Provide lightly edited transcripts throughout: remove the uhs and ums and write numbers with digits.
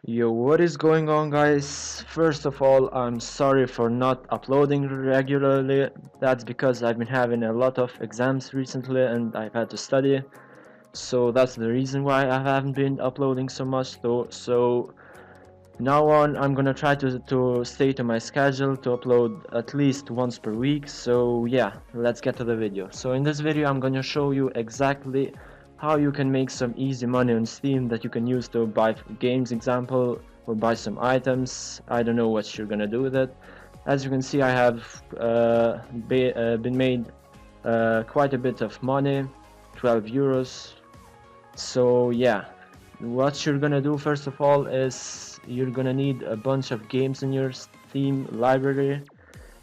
Yo, what is going on, guys? First of all, I'm sorry for not uploading regularly. That's because I've been having a lot of exams recently and I've had to study. So that's the reason why I haven't been uploading so much though. So now on, I'm gonna try to stay to my schedule to upload at least once per week. So yeah, let's get to the video. So in this video, I'm gonna show you exactly how you can make some easy money on Steam that you can use to buy games, example, or buy some items. I don't know what you're gonna do with it. As you can see, I have been made quite a bit of money, 12 euros. So yeah, what you're gonna do first of all is you're gonna need a bunch of games in your Steam library.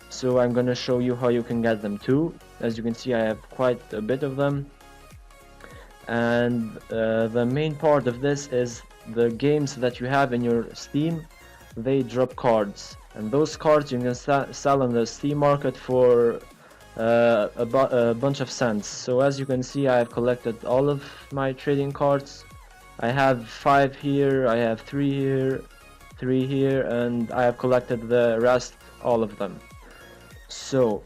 So I'm gonna show you how you can get them too. As you can see, I have quite a bit of them. And the main part of this is the games that you have in your Steam, they drop cards, and those cards you can sell on the Steam market for a bunch of cents. So as you can see, I have collected all of my trading cards. I have 5 here, I have 3 here, 3 here, and I have collected the rest, all of them. So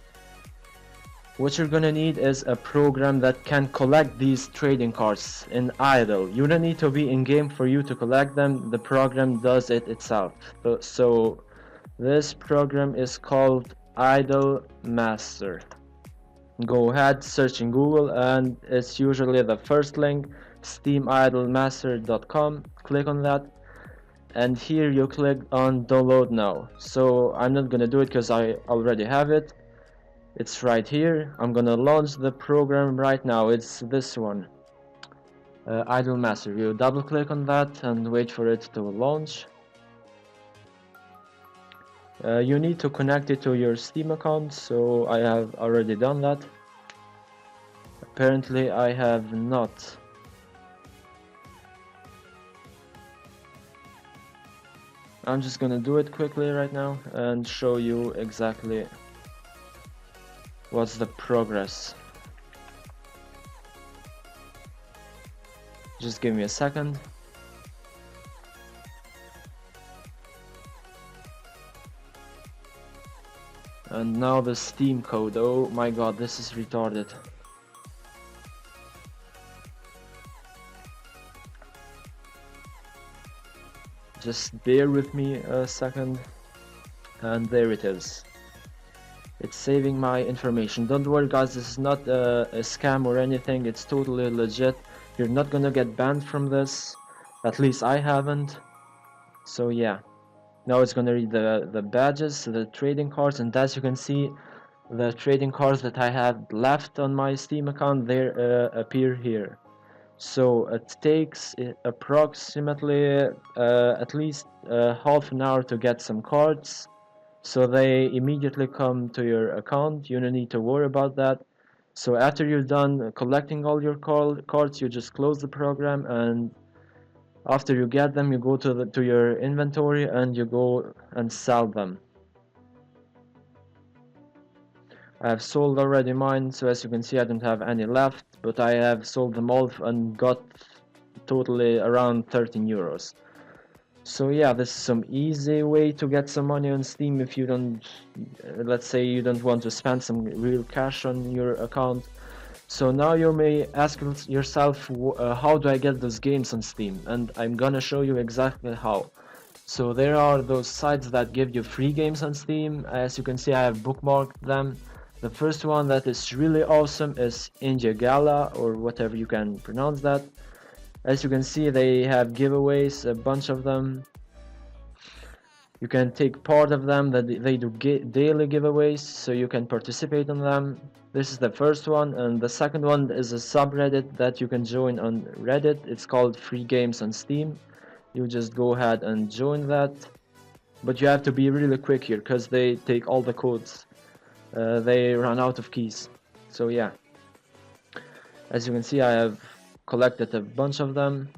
what you're gonna need is a program that can collect these trading cards in idle. You don't need to be in game for you to collect them, the program does it itself. So this program is called Idle Master. Go ahead, search in Google, and it's usually the first link, steamidlemaster.com. Click on that, and here you click on download now. So I'm not gonna do it because I already have it. It's right here. I'm gonna launch the program right now. It's this one, Idle Master. You double click on that and wait for it to launch. You need to connect it to your Steam account, so I have already done that. Apparently I have not. I'm just gonna do it quickly right now and show you exactly what's the progress. Just give me a second. And now the Steam code. Oh my god, this is retarded. Just bear with me a second. And there it is. It's saving my information. Don't worry guys, this is not a scam or anything. It's totally legit. You're not gonna get banned from this. At least I haven't. So yeah. Now it's gonna read the badges, the trading cards, and as you can see, the trading cards that I have left on my Steam account, they appear here. So it takes approximately at least half an hour to get some cards. So they immediately come to your account. You don't need to worry about that. So after you're done collecting all your cards, you just close the program, and after you get them, you go to your inventory and you go and sell them. I have sold already mine, so as you can see I don't have any left, but I have sold them all and got totally around 13 euros. So yeah, this is some easy way to get some money on Steam if you don't, let's say you don't want to spend some real cash on your account. So now you may ask yourself, how do I get those games on Steam? And I'm gonna show you exactly how. So there are those sites that give you free games on Steam. As you can see, I have bookmarked them. The first one that is really awesome is India Gala, or whatever you can pronounce that. As you can see, they have giveaways, a bunch of them. You can take part of them, that they do daily giveaways, so you can participate in them. This is the first one, and the second one is a subreddit that you can join on Reddit. It's called Free Games on Steam. You just go ahead and join that, but you have to be really quick here because they take all the codes. They run out of keys. So yeah, as you can see, I have collected a bunch of them.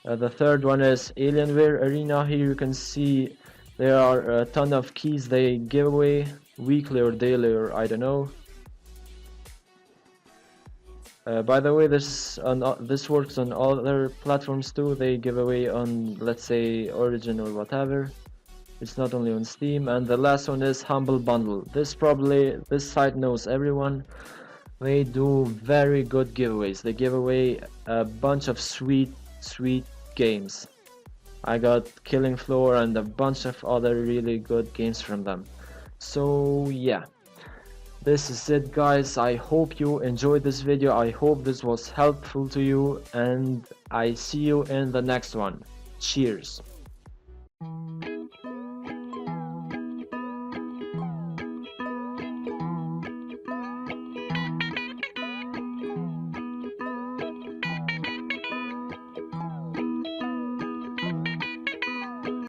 The third one is Alienware Arena. Here you can see there are a ton of keys they give away weekly or daily, or I don't know. By the way, this works on other platforms too. They give away on, let's say, Origin or whatever. It's not only on Steam. And the last one is Humble Bundle. This site knows everyone. They do very good giveaways. They give away a bunch of sweet games. I got Killing Floor and a bunch of other really good games from them. So yeah, this is it guys. I hope you enjoyed this video. I hope this was helpful to you, and I see you in the next one. Cheers.